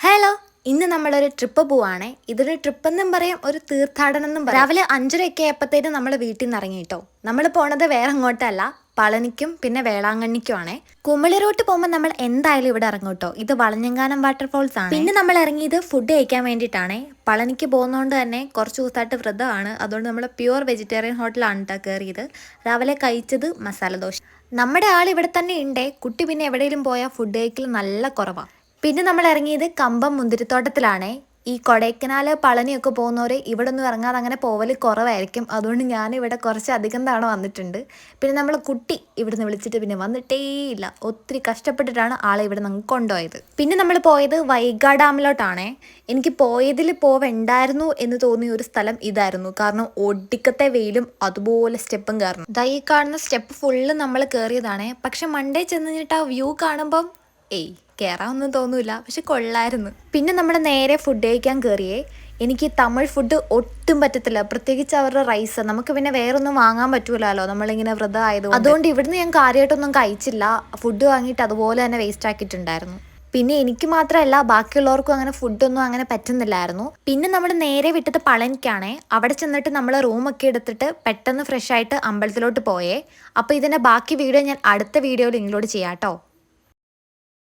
Hello, ഇന്ന് നമ്മളൊരു trip പോവാണേ. ഇതൊരു ട്രിപ്പ് എന്നും പറയും, ഒരു തീർത്ഥാടനം എന്നും പറയും. രാവിലെ 5:30 ആയപ്പോഴത്തേനും നമ്മൾ വീട്ടിൽ നിന്ന് ഇറങ്ങിയിട്ടോ. നമ്മൾ പോണത് വേറെ അങ്ങോട്ടല്ല, പളനിക്കും പിന്നെ വേളാങ്കണ്ണിക്കുമാണേ. കുമളി റൂട്ട് പോകുമ്പോൾ നമ്മൾ എന്തായാലും ഇവിടെ ഇറങ്ങും കേട്ടോ. ഇത് വളഞ്ഞങ്കാനം വാട്ടർഫോൾസ് ആണ്. പിന്നെ നമ്മൾ ഇറങ്ങിയത് ഫുഡ് കഴിക്കാൻ വേണ്ടിയിട്ടാണേ. പളനിക്ക് പോകുന്നതുകൊണ്ട് തന്നെ കുറച്ച് ദിവസമായിട്ട് വ്രതമാണ്. അതുകൊണ്ട് നമ്മൾ പ്യുവർ വെജിറ്റേറിയൻ ഹോട്ടലാണ് കേട്ടോ കയറിയത്. രാവിലെ കഴിച്ചത് മസാല ദോശ. നമ്മുടെ ആൾ ഇവിടെ തന്നെ ഉണ്ടേ. കുട്ടി പിന്നെ എവിടെയെങ്കിലും പോയാൽ ഫുഡ് കഴിക്കൽ നല്ല കുറവാണ്. പിന്നെ നമ്മൾ ഇറങ്ങിയത് കമ്പം മുന്തിരിത്തോട്ടത്തിലാണേ. ഈ കൊടൈക്കനാൽ പളനിയൊക്കെ പോകുന്നവർ ഇവിടെ ഒന്നും ഇറങ്ങാതെ അങ്ങനെ പോവൽ കുറവായിരിക്കും. അതുകൊണ്ട് ഞാനിവിടെ കുറച്ച് അധികം തവണ വന്നിട്ടുണ്ട്. പിന്നെ നമ്മൾ കുട്ടി ഇവിടുന്ന് വിളിച്ചിട്ട് പിന്നെ വന്നിട്ടേയില്ല. ഒത്തിരി കഷ്ടപ്പെട്ടിട്ടാണ് ആളെ ഇവിടെ നിന്ന് കൊണ്ടുപോയത്. പിന്നെ നമ്മൾ പോയത് വൈഗാ ഡാമിലോട്ടാണേ. എനിക്ക് പോയതിൽ പോവണ്ടായിരുന്നു എന്ന് തോന്നിയ ഒരു സ്ഥലം ഇതായിരുന്നു. കാരണം ഒടുക്കത്തെ വെയിലും അതുപോലെ സ്റ്റെപ്പും കയറണം. ഈ കാണുന്ന സ്റ്റെപ്പ് ഫുള്ള് നമ്മൾ കയറിയതാണേ. പക്ഷെ മണ്ടേ ചെന്നിട്ട് ആ വ്യൂ കാണുമ്പം കയറാനൊന്നും തോന്നൂല, പക്ഷെ കൊള്ളായിരുന്നു. പിന്നെ നമ്മൾ നേരെ ഫുഡ് കഴിക്കാൻ കയറിയേ. എനിക്ക് തമിഴ് ഫുഡ് ഒട്ടും പറ്റത്തില്ല, പ്രത്യേകിച്ച് അവരുടെ റൈസ്. നമുക്ക് പിന്നെ വേറൊന്നും വാങ്ങാൻ പറ്റൂലല്ലോ, നമ്മളിങ്ങനെ വ്രതം ആയതുകൊണ്ട്. അതുകൊണ്ട് ഇവിടുന്ന് ഞാൻ കാര്യമായിട്ടൊന്നും കഴിച്ചില്ല. ഫുഡ് വാങ്ങിയിട്ട് അതുപോലെ തന്നെ വേസ്റ്റ് ആക്കിയിട്ടുണ്ടായിരുന്നു. പിന്നെ എനിക്ക് മാത്രമല്ല, ബാക്കിയുള്ളവർക്കും അങ്ങനെ ഫുഡൊന്നും അങ്ങനെ പറ്റുന്നില്ലായിരുന്നു. പിന്നെ നമ്മൾ നേരെ വിട്ടത് പളനിക്കാണേ. അവിടെ ചെന്നിട്ട് നമ്മൾ റൂമൊക്കെ എടുത്തിട്ട് പെട്ടെന്ന് ഫ്രഷ് ആയിട്ട് അമ്പലത്തിലോട്ട് പോയേ. അപ്പോൾ ഇതിൻ്റെ ബാക്കി വീഡിയോ ഞാൻ അടുത്ത വീഡിയോയിൽ ഇൻക്ലൂഡ് ചെയ്യാം കേട്ടോ.